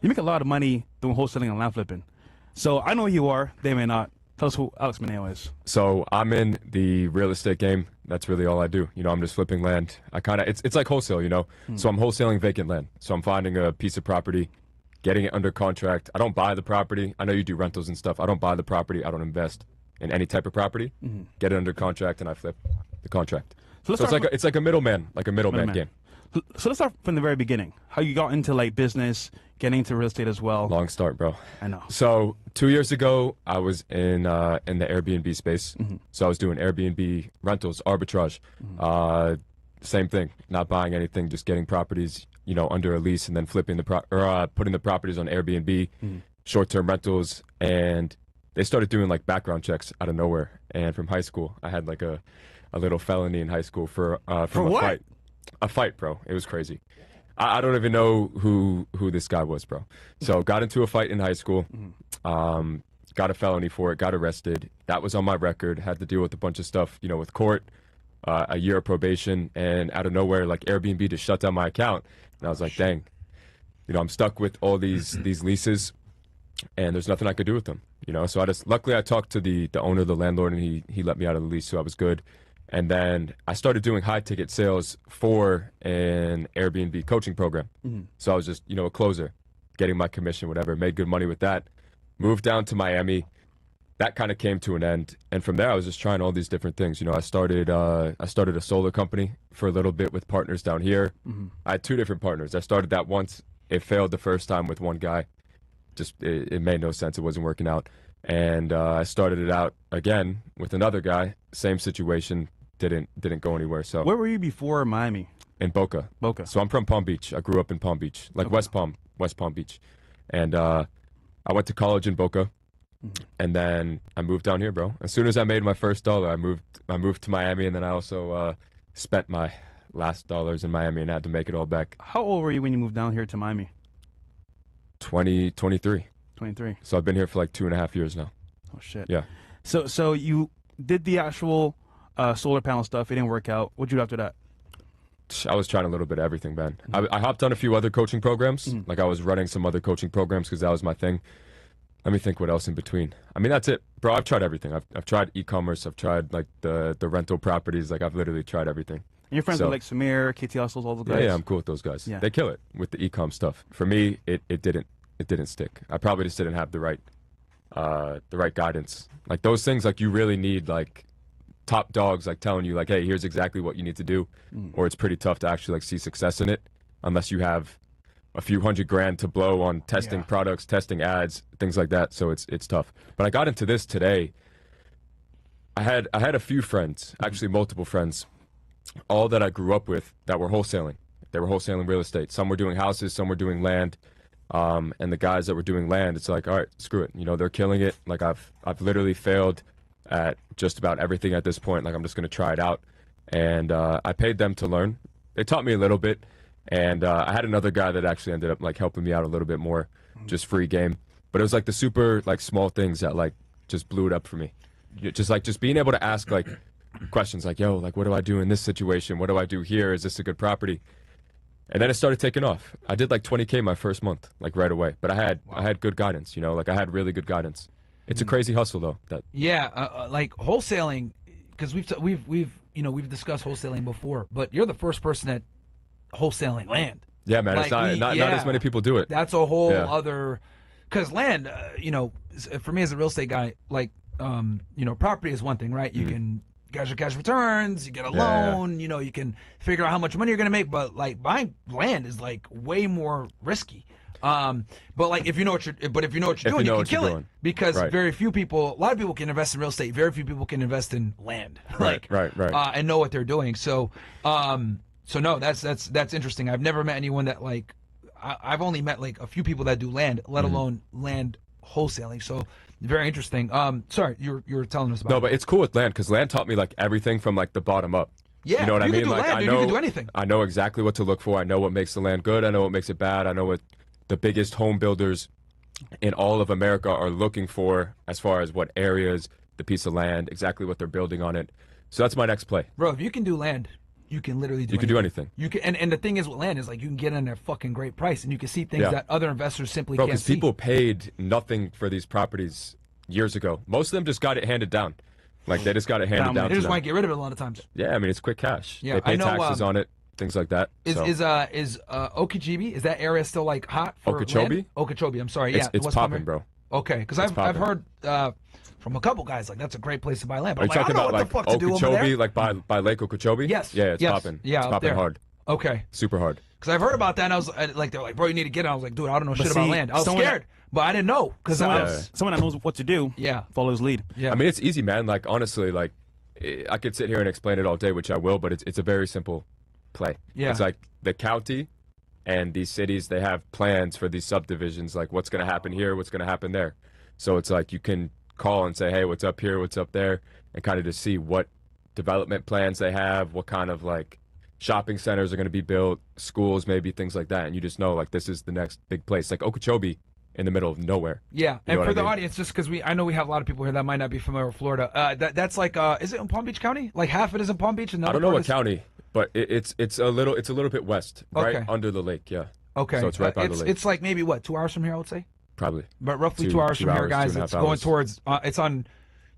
You make a lot of money doing wholesaling and land flipping. So I know who you are. They may not. Tell us who Alex Mineo is. So I'm in the real estate game. That's really all I do. You know, I'm just flipping land. It's like wholesale, you know. So I'm wholesaling vacant land. So I'm finding a piece of property, getting it under contract. I don't buy the property. I know you do rentals and stuff. I don't buy the property. I don't invest in any type of property. Get it under contract, and I flip the contract. So it's like a middleman game. So let's start from the very beginning. How you got into like business, getting into real estate as well. Long start, bro. I know. So 2 years ago, I was in the Airbnb space. So I was doing Airbnb rentals, arbitrage. Same thing. Not buying anything, just getting properties, you know, under a lease, and then flipping putting the properties on Airbnb, short-term rentals, and they started doing like background checks out of nowhere. And from high school, I had like a little felony in high school from a fight. A fight, bro. It was crazy. I don't even know who this guy was, bro. So got into a fight in high school, got a felony for it, got arrested. That was on my record. Had to deal with a bunch of stuff, you know, with court, a year of probation, and out of nowhere, like Airbnb just shut down my account. And I was like, dang, you know, I'm stuck with all these leases, and there's nothing I could do with them, you know. So luckily I talked to the owner, the landlord, and he let me out of the lease, so I was good. And then I started doing high ticket sales for an Airbnb coaching program. So I was just, you know, a closer, getting my commission, whatever, made good money with that. Moved down to Miami. That kind of came to an end. And from there, I was just trying all these different things. You know, I started a solar company for a little bit with partners down here. I had 2 different partners. I started that once. It failed the first time with one guy. Just, it made no sense. It wasn't working out. And I started it out again with another guy. Same situation. Didn't go anywhere. So where were you before Miami? In Boca. So I'm from Palm Beach. I grew up in Palm Beach, like West Palm Beach, and I went to college in Boca, and then I moved down here, bro. As soon as I made my first dollar, I moved to Miami, and then I also spent my last dollars in Miami and had to make it all back. How old were you when you moved down here to Miami? 23. 23. So I've been here for like 2.5 years now. Oh shit. Yeah. So you did the actual solar panel stuff. It didn't work out. What'd you do after that? I was trying a little bit of everything, man. I hopped on a few other coaching programs. Like I was running some other coaching programs because that was my thing. Let me think what else in between. I mean, that's it, bro. I've tried everything. I've tried e-commerce. I've tried like the rental properties. Like I've literally tried everything. And you're friends with like Samir, KT Hustles, all those guys? Yeah, I'm cool with those guys. Yeah. They kill it with the e-com stuff. For me, it didn't stick. I probably just didn't have the right guidance. Like those things, like you really need like top dogs like telling you like, hey, here's exactly what you need to do, or it's pretty tough to actually like see success in it unless you have a few $100,000 to blow on testing products, testing ads, things like that. So it's tough. But I got into this today. I had a few friends, actually multiple friends, all that I grew up with that were wholesaling. They were wholesaling real estate. Some were doing houses, some were doing land. And the guys that were doing land, it's like, all right, screw it. You know, they're killing it. Like I've literally failed at just about everything at this point. Like I'm just going to try it out. And I paid them to learn. They taught me a little bit. And I had another guy that actually ended up like helping me out a little bit more, just free game. But it was like the super like small things that like just blew it up for me. Just being able to ask like questions like, yo, like what do I do in this situation? What do I do here? Is this a good property? And then it started taking off. I did like 20K my first month, like right away. But I had good guidance, you know, like I had really good guidance. It's a crazy hustle though. Like wholesaling, because we've discussed wholesaling before, but you're the first person that wholesaling land. Yeah, man. Like it's not as many people do it. That's a whole other, because land, you know, for me as a real estate guy, like, you know, property is one thing, right? You can cash returns, you get a loan, you know, you can figure out how much money you're gonna make, but like buying land is like way more risky. But like if you know what you're doing, you can kill it, because very few people, a lot of people can invest in real estate, very few people can invest in land, right. And know what they're doing. So no, that's interesting. I've never met anyone that like, I've only met like a few people that do land, let alone land wholesaling. So very interesting. Sorry, you were telling us about. No, but it's cool with land because land taught me like everything from like the bottom up. Yeah, you know what I mean? Like land, you can do anything. I know exactly what to look for. I know what makes the land good. I know what makes it bad. I know what the biggest home builders in all of America are looking for as far as what areas, the piece of land, exactly what they're building on it. So that's my next play. Bro, if you can do land, you can literally do You can do anything. You can, and the thing is with land is like you can get in at a fucking great price, and you can see things Yeah. that other investors simply Bro, can't because see. people paid nothing for these properties years ago. Most of them just got it handed down. Like, they just got it handed down They to just them. want to get rid of it a lot of times. Yeah, I mean, it's quick cash. Yeah, they pay I know, taxes on it, things like that. Is so. Okeechobee, is that area still like hot for Okeechobee? land? Okeechobee, I'm sorry. Yeah, It's West popping, Palm bro. Okay, because I've popping. heard from a couple guys like that's a great place to buy land. But Are I'm you like, I talking don't know about what like the fuck to do over there. Okeechobee, like by Lake Okeechobee? Yes. Yeah, it's Yes. popping. Yeah, it's up popping there. hard. Okay. Super hard. Because I've heard about that, and I was like, they're like, bro, you need to get it. I was like, dude, I don't know shit about see, land. I was someone scared, but I didn't know because I was. Someone that knows what to do. Yeah. Follow his lead. Yeah. I mean, it's easy, man. Like, honestly, like, I could sit here and explain it all day, which I will, but it's a very simple play. Yeah. It's like the county and these cities, they have plans for these subdivisions, like what's going to happen here, what's going to happen there. So it's like you can call and say, hey, what's up here, what's up there, and kind of just see what development plans they have, what kind of like shopping centers are going to be built, schools, maybe things like that. And you just know, like, this is the next big place. Like Okeechobee in the middle of nowhere. Yeah, You know and what for I the mean? audience, just because I know we have a lot of people here that might not be familiar with Florida. That's like, is it in Palm Beach County? Like half it is in Palm Beach, and I don't know what county, but it's a little bit west, right Okay. under the lake. Yeah. Okay, So it's right by the lake. It's like maybe what 2 hours from here, I would say, Probably. but roughly 2 Two hours from here, hours, guys. 2.5 It's going hours. towards. It's on.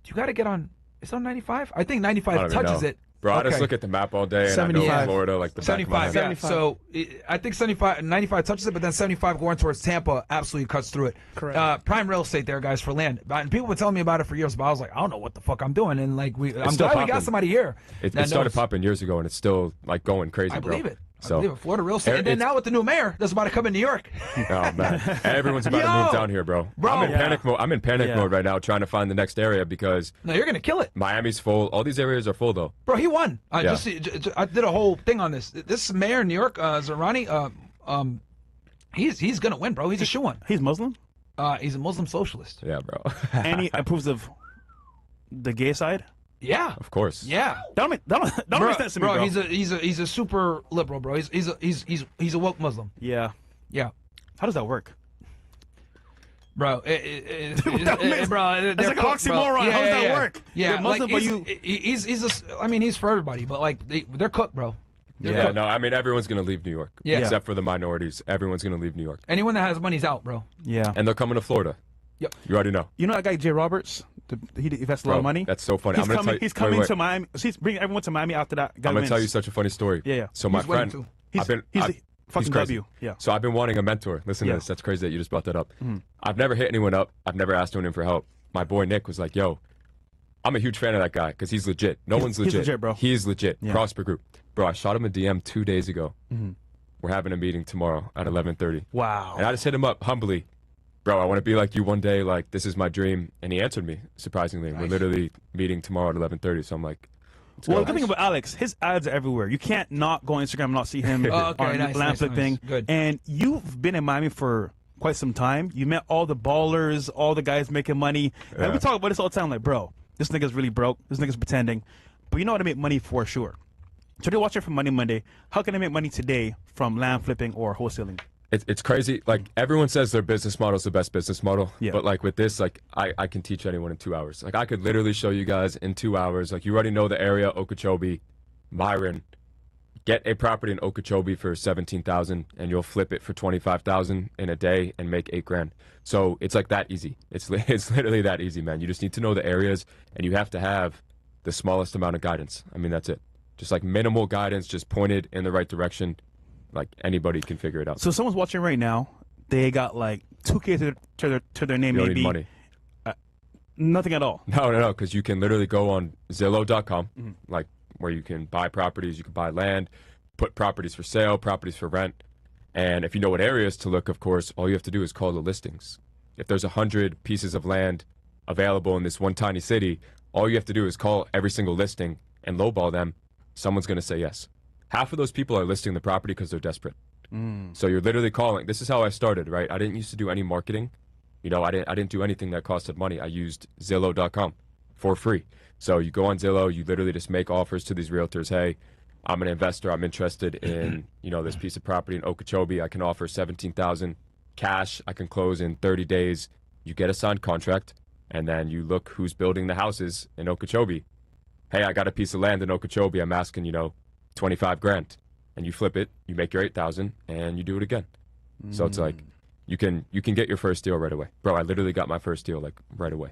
You got to get on. It's on 95. I think I 95 don't even touches know. it. Bro, I Okay. just look at the map all day, and I know 75. Florida like the back of my 75, hand. yeah. 75. So I think 95 touches it, but then 75 going towards Tampa absolutely cuts through it. Correct. Prime real estate there, guys, for land. And people were telling me about it for years, but I was like, I don't know what the fuck I'm doing. And like, I'm still glad we got popping. somebody here. It that started knows. popping years ago, and it's still like going crazy, I bro. believe it. So, I believe it. Florida real estate. And then it's- now with the new mayor that's about to come in New York. Oh man, everyone's about to move down here, bro. Bro. I'm in Yeah. panic mode. I'm in panic Yeah. mode right now, trying to find the next area because No, you're gonna kill it, Miami's full. All these areas are full though. bro. He won. I Yeah. I did a whole thing on this. This mayor in New York, Zerani, he's gonna win, bro. He's a shoe one. He's Muslim, He's a Muslim socialist. Yeah, bro. and he approves of the gay side. Yeah. Of course. Yeah. That don't make sense to me, bro. He's a super liberal, bro. He's a woke Muslim. Yeah. Yeah. How does that work? Bro, That makes- bro, That's like an oxymoron. How does that work? Yeah, You're Muslim, like, but he's for everybody, but like they're cooked, bro. They're Yeah, cooked. no, I mean everyone's gonna leave New York. Yeah. Except for the minorities. Everyone's gonna leave New York. Anyone that has money's out, bro. Yeah. And they're coming to Florida. Yep. You already know. You know that guy Jay Roberts? He invests a lot Bro, of money. that's so funny. He's I'm gonna coming. tell you, He's coming wait. to Miami. He's bringing everyone to Miami after that guy I'm gonna wins. tell you such a funny story. Yeah, yeah. So my He's winning friend, too. He's I've been, he's I've- a fucking crazy. W. Yeah. So I've been wanting a mentor. Listen Yeah. to this. That's crazy that you just brought that up. I've never hit anyone up. I've never asked anyone for help. My boy Nick was like, "Yo, I'm a huge fan of that guy because he's legit. No one's he's legit. legit, bro. He's legit. Yeah. Prosper Group, bro. I shot him a DM 2 days ago. We're having a meeting tomorrow at 11:30. Wow. And I just hit him up humbly. Bro, I want to be like you one day. Like, this is my dream. And he answered me, surprisingly. We're literally meeting tomorrow at 11:30. So I'm like, let's Well, go. the good thing about Alex, his ads are everywhere. You can't not go on Instagram and not see him Oh, okay, on nice, lamp nice, flipping. nice. Good. And you've been in Miami for quite some time. You met all the ballers, all the guys making money. And Yeah. we talk about this all the time, like, bro, this nigga's really broke. This nigga's pretending. But you know how to make money for sure. So they're watching from Money Monday. How can I make money today from lamp flipping or wholesaling? It's crazy. Like, everyone says their business model is the best business model. Yeah. But, like, with this, like, I can teach anyone in 2 hours. Like, I could literally show you guys in 2 hours. Like, you already know the area, Okeechobee, Myron. Get a property in Okeechobee for $17,000 and you'll flip it for $25,000 in a day and make $8,000. So it's like that easy. It's literally that easy, man. You just need to know the areas and you have to have the smallest amount of guidance. I mean, that's it. Just like minimal guidance, just pointed in the right direction. Like, anybody can figure it out. So someone's watching right now. They got like 2K to their name, You don't maybe. need money. Nothing at all. No, because you can literally go on Zillow.com, like where you can buy properties, you can buy land, put properties for sale, properties for rent. And if you know what areas to look, of course, all you have to do is call the listings. If there's 100 pieces of land available in this one tiny city, all you have to do is call every single listing and lowball them. Someone's going to say yes. Half of those people are listing the property because they're desperate. So you're literally calling. This is how I started, right? I didn't used to do any marketing. You know, I didn't do anything that costed money. I used Zillow.com for free. So you go on Zillow, you literally just make offers to these realtors. Hey, I'm an investor. I'm interested in, this piece of property in Okeechobee. I can offer $17,000 cash. I can close in 30 days. You get a signed contract, and then you look who's building the houses in Okeechobee. Hey, I got a piece of land in Okeechobee. I'm asking, 25 grand, and you flip it, you make your 8,000, and you do it again. So it's like you can get your first deal right away, bro. I literally got my first deal like right away,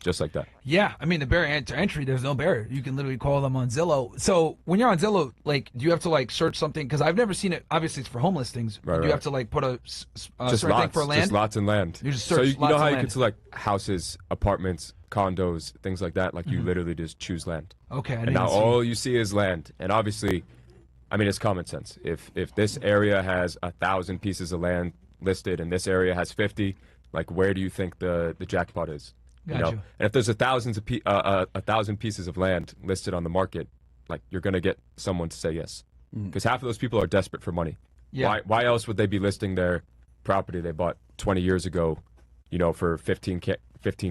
just like that. Yeah, I mean the barrier to entry, there's no barrier. You can literally call them on Zillow. So when you're on Zillow, like, do you have to like search something? Because I've never seen it. Obviously, it's for home listings. Right, do you have to like put a Just certain lots, thing for land? just lots and land. You just so search you lots know of how you land. can select houses, apartments, condos, things like that. Like you literally just choose land. Okay, I And didn't now see. all you see is land. And obviously, I mean, it's common sense. If this area has 1,000 pieces of land listed and this area has 50, like where do you think the jackpot is? You know? Gotcha. And if there's 1,000 pieces of land listed on the market, like you're gonna get someone to say yes, because half of those people are desperate for money. Yeah. Why else would they be listing their property they bought 20 years ago, you know, for 15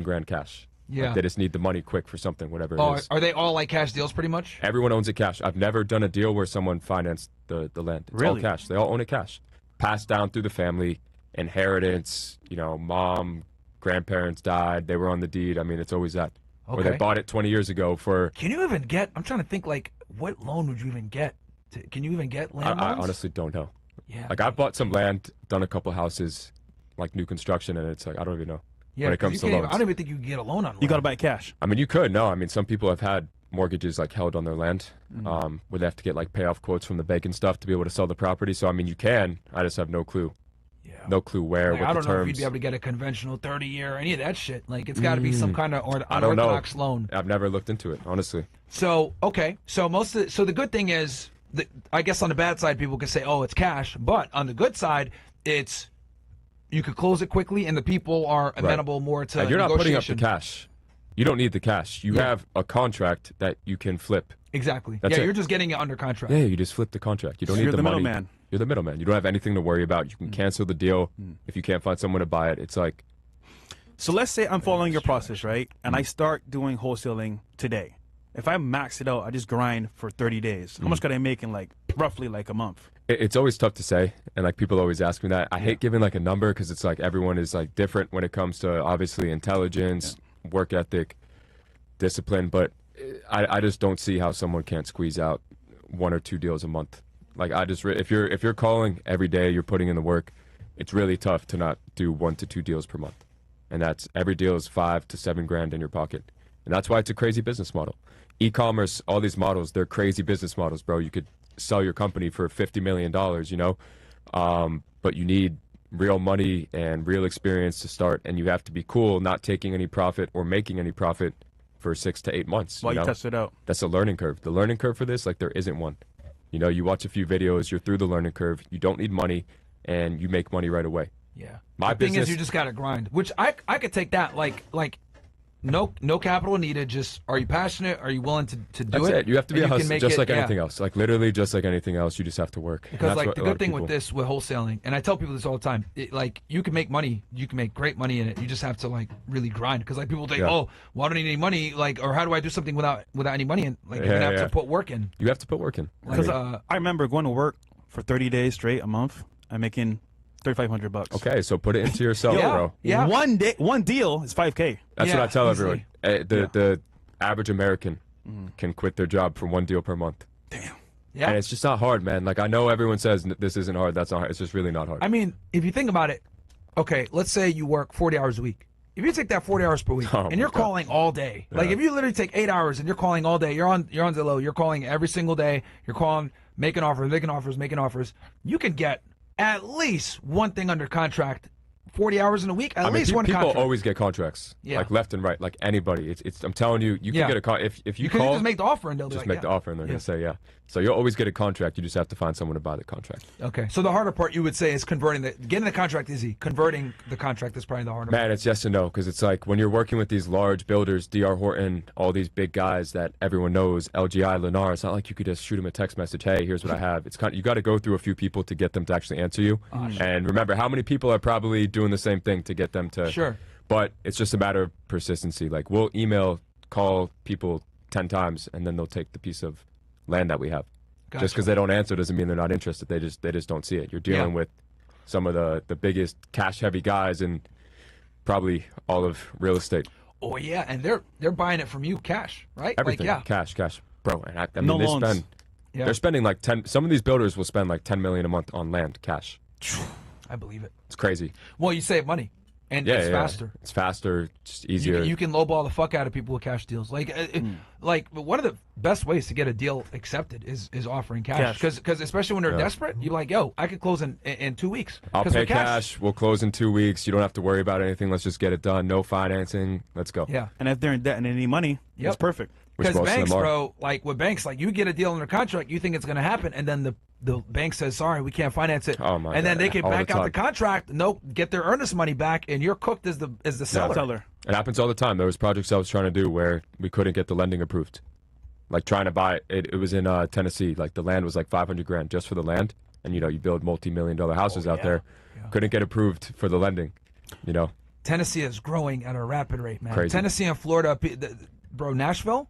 grand cash? Yeah. Like they just need the money quick for something, whatever Oh, it is. are they all like cash deals pretty much? Everyone owns it cash. I've never done a deal where someone financed the land. It's all Really? cash. They all own it cash. Passed down through the family, inheritance, you know, mom, grandparents died, they were on the deed. I mean, it's always that. Or they Okay. bought it 20 years ago for, Can you even get? I'm trying to think. Like, what loan would you even get? Can you even get land I loans? honestly don't know. Yeah. Like, I've bought some land, done a couple houses, like new construction, and it's like, I don't even know yeah, when it 'cause comes you to can't even- loans. I don't even think you can get a loan on. You got to land. buy it cash. I mean, you could. No, I mean, some people have had mortgages like held on their land, Mm-hmm. where they have to get like payoff quotes from the bank and stuff to be able to sell the property. So, I mean, you can. I just have no clue. Yeah. No clue where, Like, what I the don't know if terms. you'd be able to get a conventional 30-year or any of that shit. Like, it's got to be some kind of I don't know. unorthodox loan. I've never looked into it, honestly. So okay, so so the good thing is, I guess on the bad side, people could say, oh, it's cash, but on the good side, it's you could close it quickly, and the people are amenable more to And you're not putting up the negotiation. cash. You don't need the cash. You Yeah. have a contract that you can flip. Exactly. That's yeah, it. you're just getting it under contract. Yeah, you just flip the contract. You don't You're need the money. middleman. You're the middleman. You don't have anything to worry about. You can cancel the deal if you can't find someone to buy it. It's like, So let's say I'm following your process, right? And I start doing wholesaling today. If I max it out, I just grind for 30 days. How much could I make in like roughly like a month? it's always tough to say, and like people always ask me that. I hate giving like a number because it's like everyone is like different when it comes to obviously intelligence, work ethic, discipline. But I just don't see how someone can't squeeze out 1 or 2 deals a month. Like I just if you're calling every day, you're putting in the work. It's really tough to not do 1 to 2 deals per month, and that's every deal is 5 to 7 grand in your pocket, and that's why it's a crazy business model. E-commerce, all these models, they're crazy business models, bro. You could sell your company for $50 million, you know, but you need real money and real experience to start, and you have to be cool, not taking any profit or making any profit for 6 to 8 months. While you you know? test it out. That's a learning curve. The learning curve for this, like there isn't one. You know, you watch a few videos, you're through the learning curve, you don't need money, and you make money right away. Yeah. My the thing is, business- you just gotta grind. Which I could take that. Like no capital needed. Just are you passionate? Are you willing to do That's it? it. You have to be And a you can hustler, make just it- like yeah. anything else. Like literally, just like anything else, you just have to work. And Because that's like what the a lot good of thing with people- this, with wholesaling, and I tell people this all the time, like you can make money, you can make great money in it. You just have to like really grind. Because like people think, Yeah. oh, well, I don't need any money, like, or how do I do something without any money? And like you're Yeah, gonna have yeah. to put work in. you have to put work in. I Because mean, I remember going to work for 30 days straight, a month. I'm making $3,500. okay, so put it into yourself, Yeah. bro. Yeah. One deal is 5K. That's Yeah, what I tell easily. everyone. The average American can quit their job for 1 deal per month. Damn. Yeah. And it's just not hard, man. Like I know everyone says this isn't hard. That's not hard. It's just really not hard. I mean, if you think about it, okay, let's say you work 40 hours a week. If you take that 40 hours per week Oh and you're my God. calling all day, like if you literally take 8 hours and you're calling all day, you're on Zillow, you're calling every single day, you're calling, making offers, you can get at least one thing under contract 40 hours in a week, at I mean, least one people contract. always get contracts, Yeah. like left and right, like anybody. It's I'm telling you, you can Yeah. get a con. If you Because call, you just make the offer and they'll be just like, make the yeah. offer, and they're gonna say yeah. So you'll always get a contract. You just have to find someone to buy the contract. Okay, so the harder part you would say is getting the contract easy. Converting the contract is probably the harder part. Man, it's yes and no, because it's like when you're working with these large builders, D.R. Horton, all these big guys that everyone knows, LGI, Lennar. It's not like you could just shoot them a text message. Hey, here's what I have. It's you got to go through a few people to get them to actually answer you. And remember, how many people are probably doing the same thing to get them to? Sure. But it's just a matter of persistency. Like we'll call people 10 times, and then they'll take the piece of land that we have. Gotcha. Just because they don't answer doesn't mean they're not interested. They just don't see it. You're dealing Yeah. with some of the biggest cash heavy guys in probably all of real estate. Oh yeah, and they're buying it from you cash, right? Everything. Like, yeah. Cash, bro. And I mean No they loans. spend Yeah. They're spending like 10. Some of these builders will spend like 10 million a month on land cash. I believe it. It's crazy. Well, you save money, and Yeah, it's yeah. faster. It's faster, just easier. You can lowball the fuck out of people with cash deals. Like one of the best ways to get a deal accepted is offering cash. Because especially when they're desperate, you're like, yo, I could close in 2 weeks. I'll 'Cause pay with cash. We'll close in 2 weeks. You don't have to worry about anything. Let's just get it done. No financing. Let's go. Yeah. And if they're in debt and they need money, Yep. it's perfect. Which Because most of banks, them are. bro, like with banks, like you get a deal under contract, you think it's going to happen, and then the bank says, sorry, we can't finance it. Oh, my and then God. they can All the back out the time. contract, get their earnest money back, and you're cooked as the seller. Seller. It happens all the time. There was projects I was trying to do where we couldn't get the lending approved. Like trying to buy it. It was in Tennessee. Like the land was like 500 grand just for the land, and you build multi-million-dollar houses out there. Yeah. Couldn't get approved for the lending. Tennessee is growing at a rapid rate, man. Crazy. Tennessee and Florida, bro, Nashville,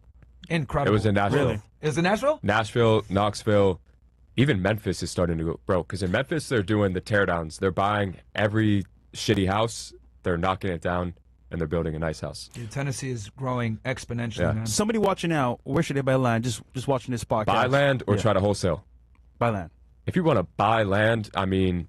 incredible. It was in Nashville. Really? Is it Nashville? Nashville, Knoxville, even Memphis is starting to go, bro. Because in Memphis, they're doing the teardowns. They're buying every shitty house, they're knocking it down, and they're building a nice house. Dude, Tennessee is growing exponentially, Yeah. man. Somebody watching now, where should they buy land? Just watching this podcast. Buy land or Yeah. try to wholesale. Buy land. If you want to buy land, I mean,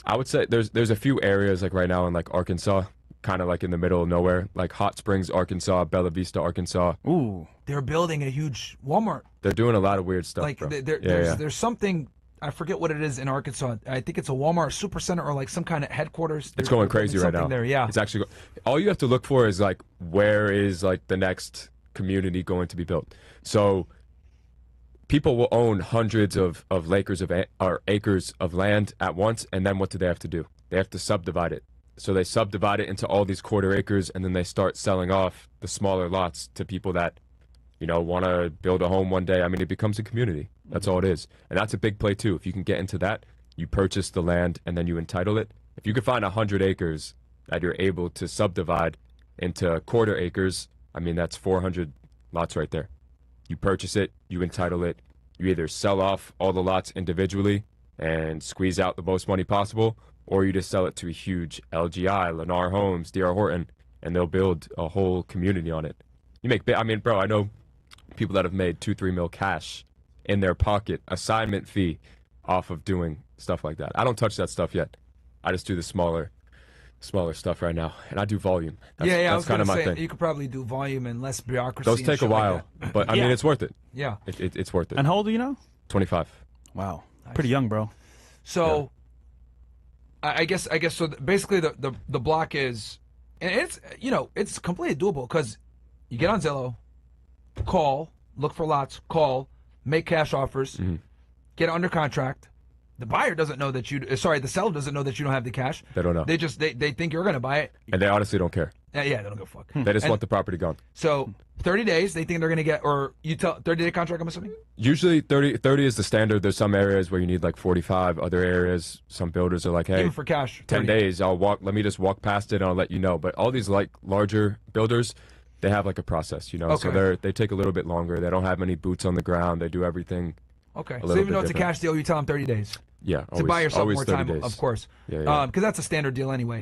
I would say there's a few areas like right now in like Arkansas, kind of like in the middle of nowhere, like Hot Springs, Arkansas, Bella Vista, Arkansas. Ooh. They're building a huge Walmart. They're doing a lot of weird stuff, Like bro. there's something, I forget what it is in Arkansas. I think it's a Walmart supercenter or like some kind of headquarters. It's They're going building crazy right something now. There, yeah. It's actually all you have to look for is like where is like the next community going to be built. So people will own hundreds of acres of land at once, and then what do they have to do? They have to subdivide it. So they subdivide it into all these quarter acres, and then they start selling off the smaller lots to people that want to build a home one day. I mean, it becomes a community. That's all it is. And that's a big play too. If you can get into that, you purchase the land and then you entitle it. If you can find 100 acres that you're able to subdivide into quarter acres, I mean, that's 400 lots right there. You purchase it, you entitle it, you either sell off all the lots individually and squeeze out the most money possible, or you just sell it to a huge LGI, Lennar Homes, D.R. Horton, and they'll build a whole community on it. I mean, bro, I know people that have made 2-3 mil cash in their pocket, assignment fee, off of doing stuff like that. I don't touch that stuff yet. I just do the smaller stuff right now, and I do volume. I That's was kind of gonna my say thing. you could probably do volume and less bureaucracy. Those and take a shit like while, that. but I Yeah. mean, it's worth it. Yeah. It's worth it. And how old are you now? 25. Wow. Pretty young, bro. So, I guess so. Basically, the block is, and it's completely doable because you get on Zillow, call, look for lots, call, make cash offers, get under contract. The buyer doesn't know that the seller doesn't know that you don't have the cash. They don't know. They just they think you're gonna buy it. And they honestly don't care. Yeah, they don't give a fuck. They just And- want the property gone. So 30 days, they think they're gonna get, or you tell 30-day contract. I'm assuming. Usually 30 is the standard. There's some areas where you need like 45. Other areas, some builders are like, hey, Even for cash, 10 30. days, let me just walk past it and I'll let you know. But all these like larger builders, they have like a process, So Okay. they take a little bit longer. They don't have many boots on the ground. They do everything. Okay. So little even bit though it's a different. cash deal, you tell them 30 days Yeah. to buy yourself always more 30 time, days. of course. Yeah. Because that's a standard deal anyway.